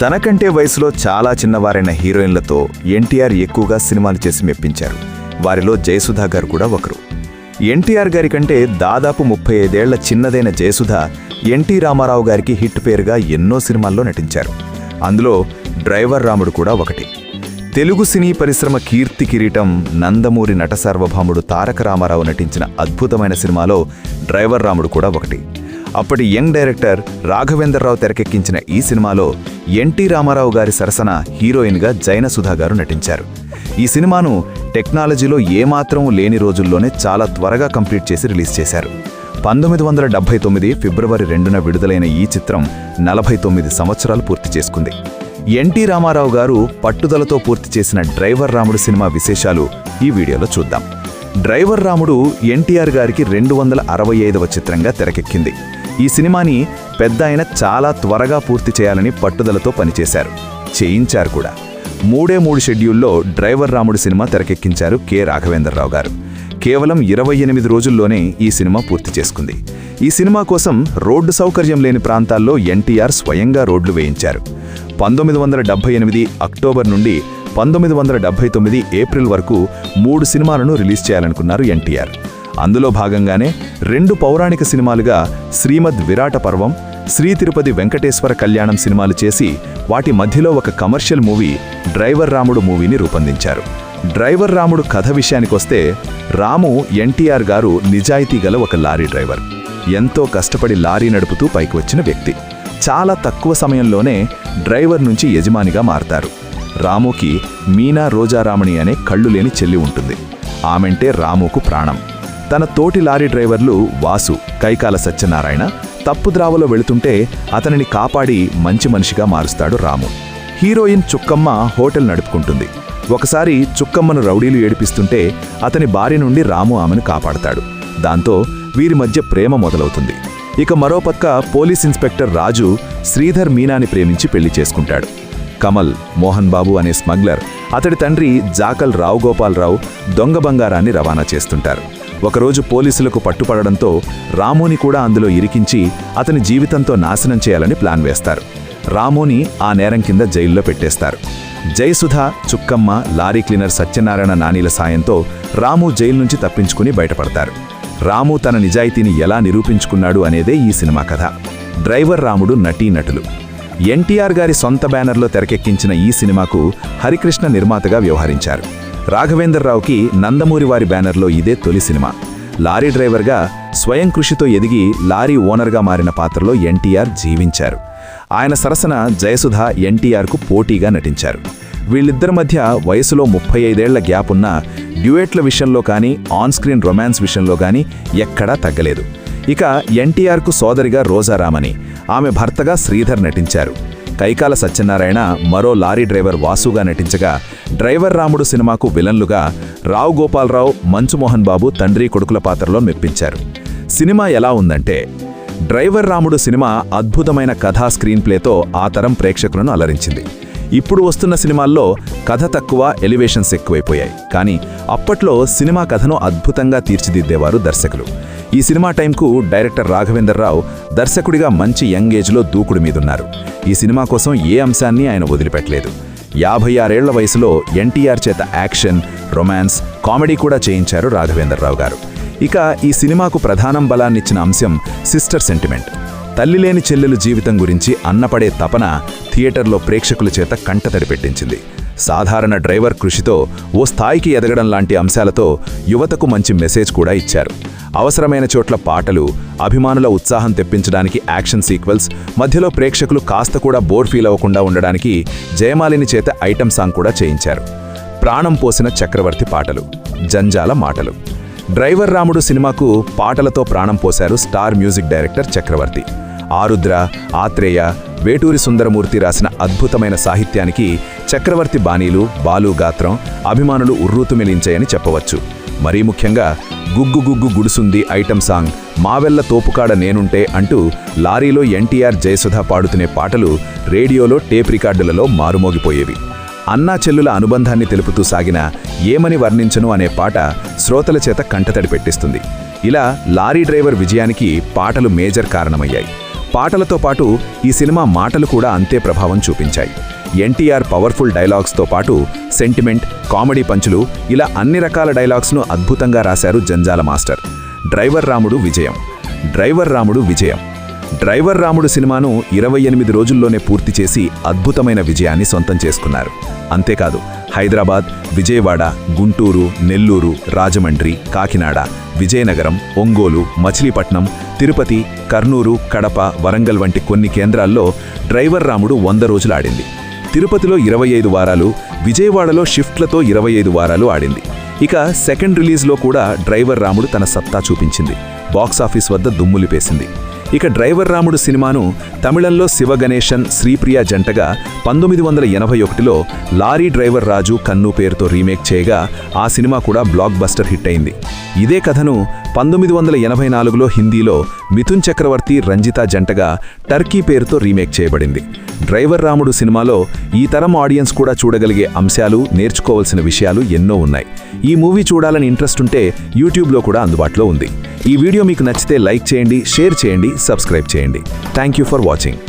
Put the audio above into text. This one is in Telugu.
తనకంటే వయసులో చాలా చిన్నవారైన హీరోయిన్లతో ఎన్టీఆర్ ఎక్కువగా సినిమాలు చేసి మెప్పించారు. వారిలో జయసుధ గారు కూడా ఒకరు. ఎన్టీఆర్ గారి కంటే దాదాపు 35 ఏళ్ల చిన్నదైన జయసుధ ఎన్టీ రామారావు గారికి హిట్ పేరుగా ఎన్నో సినిమాల్లో నటించారు. అందులో డ్రైవర్ రాముడు కూడా ఒకటి. తెలుగు సినీ పరిశ్రమ కీర్తి కిరీటం నందమూరి నట సార్వభౌముడు తారక రామారావు నటించిన అద్భుతమైన సినిమాలో డ్రైవర్ రాముడు కూడా ఒకటి. అప్పటి యంగ్ డైరెక్టర్ రాఘవేంద్రరావు తెరకెక్కించిన ఈ సినిమాలో ఎన్టీ రామారావు గారి సరసన హీరోయిన్గా జయసుధ గారు నటించారు. ఈ సినిమాను టెక్నాలజీలో ఏమాత్రం లేని రోజుల్లోనే చాలా త్వరగా కంప్లీట్ చేసి రిలీజ్ చేశారు. 1979 ఫిబ్రవరి 2న విడుదలైన ఈ చిత్రం 49 సంవత్సరాలు పూర్తి చేసుకుంది. ఎన్టీ రామారావు గారు పట్టుదలతో పూర్తి చేసిన డ్రైవర్ రాముడు సినిమా విశేషాలు ఈ వీడియోలో చూద్దాం. డ్రైవర్ రాముడు ఎన్టీఆర్ గారికి 265వ చిత్రంగా తెరకెక్కింది. ఈ సినిమాని పెద్ద ఆయన చాలా త్వరగా పూర్తి చేయాలని పట్టుదలతో పనిచేశారు, చేయించారు కూడా. 3 షెడ్యూల్లో డ్రైవర్ రాముడు సినిమా తెరకెక్కించారు కె రాఘవేంద్రరావు గారు. కేవలం 28 రోజుల్లోనే ఈ సినిమా పూర్తి చేసుకుంది. ఈ సినిమా కోసం రోడ్డు సౌకర్యం లేని ప్రాంతాల్లో ఎన్టీఆర్ స్వయంగా రోడ్లు వేయించారు. 1978 అక్టోబర్ నుండి 1979 ఏప్రిల్ వరకు 3 సినిమాలను రిలీజ్ చేయాలనుకున్నారు ఎన్టీఆర్. అందులో భాగంగానే 2 పౌరాణిక సినిమాలుగా శ్రీమద్ విరాట పర్వం, శ్రీ తిరుపతి వెంకటేశ్వర కళ్యాణం సినిమాలు చేసి వాటి మధ్యలో ఒక కమర్షియల్ మూవీ డ్రైవర్ రాముడు మూవీని రూపొందించారు. డ్రైవర్ రాముడు కథ విషయానికొస్తే, రాము ఎన్టీఆర్ గారు నిజాయితీ గల ఒక లారీ డ్రైవర్. ఎంతో కష్టపడి లారీ నడుపుతూ పైకి వచ్చిన వ్యక్తి. చాలా తక్కువ సమయంలోనే డ్రైవర్ నుంచి యజమానిగా మారతారు. రాముకి మీనా రోజారామణి అనే కళ్ళు లేని చెల్లి ఉంటుంది. ఆమెంటే రాముకు ప్రాణం. తన తోటి లారీ డ్రైవర్లు వాసు, కైకాల సత్యనారాయణ తప్పుద్రావలో వెళుతుంటే అతనిని కాపాడి మంచి మనిషిగా మారుస్తాడు రాము. హీరోయిన్ చుక్కమ్మ హోటల్ నడుపుకుంటుంది. ఒకసారి చుక్కమ్మను రౌడీలు ఏడిపిస్తుంటే అతని భార్య నుండి రాము ఆమెను కాపాడతాడు. దాంతో వీరి మధ్య ప్రేమ మొదలవుతుంది. ఇక మరోపక్క పోలీస్ ఇన్స్పెక్టర్ రాజు శ్రీధర్ మీనాని ప్రేమించి పెళ్లి చేసుకుంటాడు. కమల్, మోహన్ బాబు అనే స్మగ్లర్, అతడి తండ్రి జాకల్ రావు గోపాలరావు దొంగ బంగారాన్ని రవాణా చేస్తుంటారు. ఒకరోజు పోలీసులకు పట్టుపడడంతో రాముని కూడా అందులో ఇరికించి అతని జీవితంతో నాశనం చేయాలని ప్లాన్ వేస్తారు. రాముని ఆ నేరం కింద జైల్లో పెట్టేస్తారు. జయసుధ, చుక్కమ్మ, లారీ క్లీనర్ సత్యనారాయణ నానీల సాయంతో రాము జైలు నుంచి తప్పించుకుని బయటపడతారు. రాము తన నిజాయితీని ఎలా నిరూపించుకున్నాడు అనేదే ఈ సినిమా కథ. డ్రైవర్ రాముడు నటీనటులు. ఎన్టీఆర్ గారి సొంత బ్యానర్లో తెరకెక్కించిన ఈ సినిమాకు హరికృష్ణ నిర్మాతగా వ్యవహరించారు. రాఘవేంద్రరావుకి నందమూరి వారి బ్యానర్లో ఇదే తొలి సినిమా. లారీ డ్రైవర్గా స్వయం కృషితో ఎదిగి లారీ ఓనర్గా మారిన పాత్రలో ఎన్టీఆర్ జీవించారు. ఆయన సరసన జయసుధ ఎన్టీఆర్కు పోటీగా నటించారు. వీళ్ళిద్దరి మధ్య వయసులో 35 ఏళ్ల గ్యాప్ ఉన్న డ్యూయెట్ల విషయంలో కానీ, ఆన్ స్క్రీన్ రొమాన్స్ విషయంలో కానీ ఎక్కడా తగ్గలేదు. ఇక ఎన్టీఆర్కు సోదరిగా రోజారామణి, ఆమె భర్తగా శ్రీధర్ నటించారు. కైకాల సత్యనారాయణ మరో లారీ డ్రైవర్ వాసుగా నటించగా, డ్రైవర్ రాముడు సినిమాకు విలన్లుగా రావు గోపాలరావు, మంచు మోహన్ బాబు తండ్రి కొడుకుల పాత్రలో మెప్పించారు. సినిమా ఎలా ఉందంటే, డ్రైవర్ రాముడు సినిమా అద్భుతమైన కథా స్క్రీన్ ప్లేతో ఆ తరం ప్రేక్షకులను అలరించింది. ఇప్పుడు వస్తున్న సినిమాల్లో కథ తక్కువ, ఎలివేషన్స్ ఎక్కువైపోయాయి. కానీ అప్పట్లో సినిమా కథను అద్భుతంగా తీర్చిదిద్దేవారు దర్శకులు. ఈ సినిమా టైంకు డైరెక్టర్ రాఘవేంద్రరావు దర్శకుడిగా మంచి యంగ్ ఏజ్లో దూకుడు మీదున్నారు. ఈ సినిమా కోసం ఏ అంశాన్ని ఆయన వదిలిపెట్టలేదు. 56 ఏళ్ల వయసులో ఎన్టీఆర్ చేత యాక్షన్, రొమాన్స్, కామెడీ కూడా చేయించారు రాఘవేంద్రరావు గారు. ఇక ఈ సినిమాకు ప్రధానం బలాన్నిచ్చిన అంశం సిస్టర్ సెంటిమెంట్. తల్లి లేని చెల్లెలు జీవితం గురించి అన్నపడే తపన థియేటర్లో ప్రేక్షకుల చేత కంటతడి పెట్టించింది. సాధారణ డ్రైవర్ కృషితో ఓ స్థాయికి ఎదగడం లాంటి అంశాలతో యువతకు మంచి మెసేజ్ కూడా ఇచ్చారు. అవసరమైన చోట్ల పాటలు, అభిమానుల ఉత్సాహం తెప్పించడానికి యాక్షన్ సీక్వెల్స్, మధ్యలో ప్రేక్షకులు కాస్త కూడా బోర్ ఫీల్ అవ్వకుండా ఉండడానికి జయమాలిని చేత ఐటమ్ సాంగ్ కూడా చేయించారు. ప్రాణం పోసిన చక్రవర్తి పాటలు, జంజాల మాటలు. డ్రైవర్ రాముడు సినిమాకు పాటలతో ప్రాణం పోశారు స్టార్ మ్యూజిక్ డైరెక్టర్ చక్రవర్తి. ఆరుద్ర, ఆత్రేయ, వేటూరి సుందరమూర్తి రాసిన అద్భుతమైన సాహిత్యానికి చక్రవర్తి బాణీలు, బాలు గాత్రం అభిమానులు ఉర్రూతుమిలించాయని చెప్పవచ్చు. మరీ ముఖ్యంగా గుగ్గు గుగ్గు గుడుసుంది ఐటమ్ సాంగ్, మావెల్ల తోపుకాడ నేనుంటే అంటూ లారీలో ఎన్టీఆర్ జయసుధ పాడుతునే పాటలు రేడియోలో టేప్ రికార్డులలో మారుమోగిపోయేవి. అన్నా చెల్లుల అనుబంధాన్ని తెలుపుతూ సాగిన ఏమని వర్ణించను అనే పాట శ్రోతల చేత కంటతడి పెట్టిస్తుంది. ఇలా లారీ డ్రైవర్ విజయానికి పాటలు మేజర్ కారణమయ్యాయి. పాటలతో పాటు ఈ సినిమా మాటలు కూడా అంతే ప్రభావం చూపించాయి. ఎన్టీఆర్ పవర్ఫుల్ డైలాగ్స్తో పాటు సెంటిమెంట్, కామెడీ పంచులు ఇలా అన్ని రకాల డైలాగ్స్ను అద్భుతంగా రాశారు జంజాల మాస్టర్. డ్రైవర్ రాముడు విజయం. డ్రైవర్ రాముడు సినిమాను 28 రోజుల్లోనే పూర్తి చేసి అద్భుతమైన విజయాన్ని సొంతం చేసుకున్నారు. అంతేకాదు హైదరాబాద్, విజయవాడ, గుంటూరు, నెల్లూరు, రాజమండ్రి, కాకినాడ, విజయనగరం, ఒంగోలు, మచిలీపట్నం, తిరుపతి, కర్నూలు, కడప, వరంగల్ వంటి కొన్ని కేంద్రాల్లో డ్రైవర్ రాముడు 100 రోజులు ఆడింది. తిరుపతిలో 25 వారాలు, విజయవాడలో షిఫ్ట్లతో 25 వారాలు ఆడింది. ఇక సెకండ్ రిలీజ్లో కూడా డ్రైవర్ రాముడు తన సత్తా చూపించింది. బాక్సాఫీస్ వద్ద దుమ్ములిపేసింది. ఇక డ్రైవర్ రాముడు సినిమాను తమిళంలో శివగణేశన్, శ్రీప్రియ జంటగా 1981లో లారీ డ్రైవర్ రాజు కన్ను పేరుతో రీమేక్ చేయగా ఆ సినిమా కూడా బ్లాక్ బస్టర్ హిట్ అయింది. ఇదే కథను 1984లో హిందీలో మిథున్ చక్రవర్తి, రంజిత జంటగా టర్కీ పేరుతో రీమేక్ చేయబడింది. డ్రైవర్ రాముడు సినిమాలో ఈ తరం ఆడియన్స్ కూడా చూడగలిగే అంశాలు, నేర్చుకోవాల్సిన విషయాలు ఎన్నో ఉన్నాయి. ఈ మూవీ చూడాలని ఇంట్రెస్ట్ ఉంటే యూట్యూబ్లో కూడా అందుబాటులో ఉంది. ఈ వీడియో మీకు నచ్చితే లైక్ చేయండి, షేర్ చేయండి, సబ్స్క్రైబ్ చేయండి. Thank you for watching.